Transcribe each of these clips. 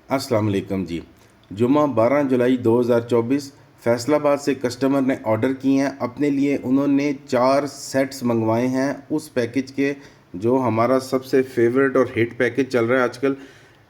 अस्सलाम वालेकुम जी। जुमा 12 जुलाई 2024 फैसलाबाद से कस्टमर ने ऑर्डर किए हैं। अपने लिए उन्होंने 4 सेट्स मंगवाए हैं उस पैकेज के जो हमारा सबसे फेवरेट और हिट पैकेज चल रहा है आजकल।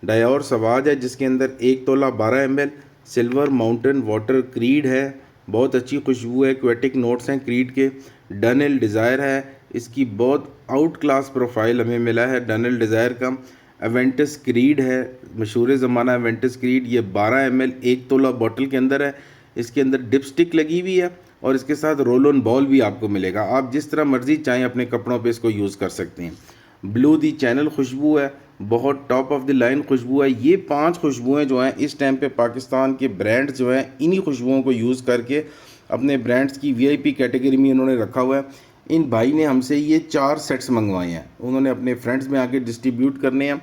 डायोर सवाज है जिसके अंदर 1 तोला 12 ml silver mountain water creed है, बहुत अच्छी खुशबू है, एक्वेटिक नोट्स हैं क्रीड के। डनहिल डिज़ायर है, इसकी बहुत आउट क्लास प्रोफाइल हमें मिला है डनहिल डिज़ायर का। एवेंटस क्रीड है, मशहूर ज़माना एवेंटस क्रीड, ये 12 ml 1 तोला बॉटल के अंदर है। इसके अंदर डिपस्टिक लगी हुई है और इसके साथ रोल ऑन बॉल भी आपको मिलेगा। आप जिस तरह मर्जी चाहें अपने कपड़ों पे इसको यूज़ कर सकते हैं। ब्लू दी चैनल खुशबू है, बहुत टॉप ऑफ द लाइन खुशबू है। ये 5 खुशबुएँ जो हैं इस टाइम पे पाकिस्तान के ब्रांड्स जो हैं इन्हीं खुशबुओं को यूज़ करके अपने ब्रांड्स की VIP कैटेगरी में इन्होंने रखा हुआ है। इन भाई ने हमसे ये 4 सेट्स मंगवाए हैं, उन्होंने अपने फ्रेंड्स में आके डिस्ट्रीब्यूट करने हैं,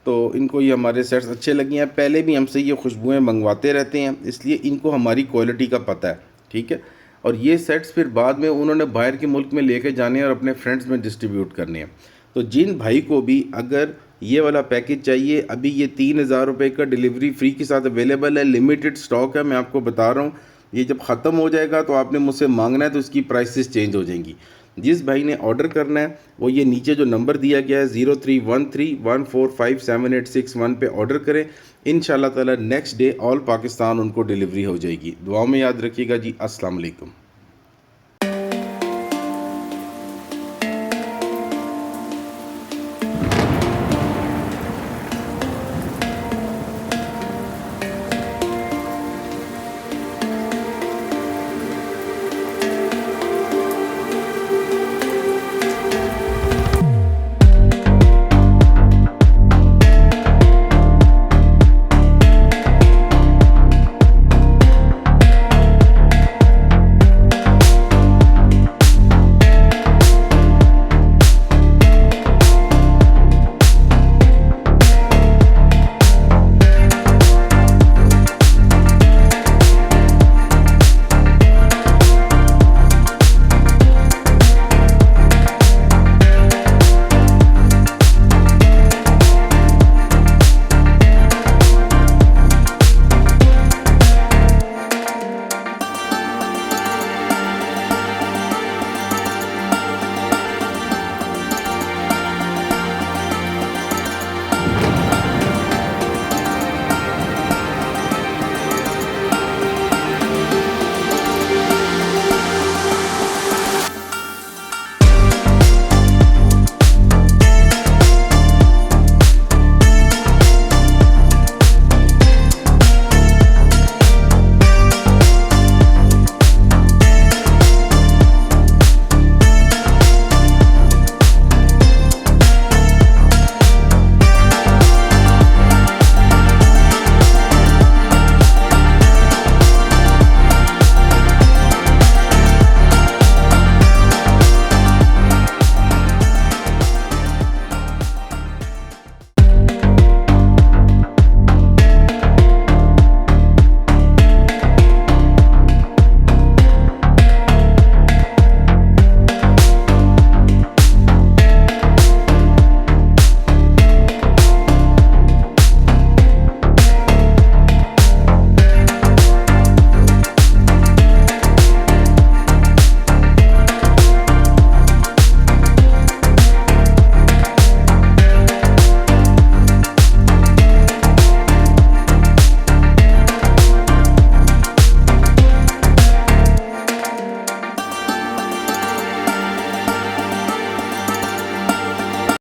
तो इनको ये हमारे सेट्स अच्छे लगे हैं। पहले भी हमसे ये खुशबुएँ मंगवाते रहते हैं, इसलिए इनको हमारी क्वालिटी का पता है, ठीक है। और ये सेट्स फिर बाद में उन्होंने बाहर के मुल्क में लेके जाने हैं और अपने फ्रेंड्स में डिस्ट्रीब्यूट करने हैं। तो जिन भाई को भी अगर ये वाला पैकेज चाहिए, अभी ये 3000 रुपये का डिलीवरी फ्री के साथ अवेलेबल है, लिमिटेड स्टॉक है। मैं आपको बता रहा हूँ, ये जब ख़त्म हो जाएगा तो आपने मुझसे मांगना है तो इसकी प्राइसेस चेंज हो जाएंगी। जिस भाई ने ऑर्डर करना है वो ये नीचे जो नंबर दिया गया है 031314578661 पे ऑर्डर करें। इंशाल्लाह ताला नेक्स्ट डे ऑल पाकिस्तान उनको डिलीवरी हो जाएगी। दुआ में याद रखिएगा जी। अस्सलाम वालेकुम।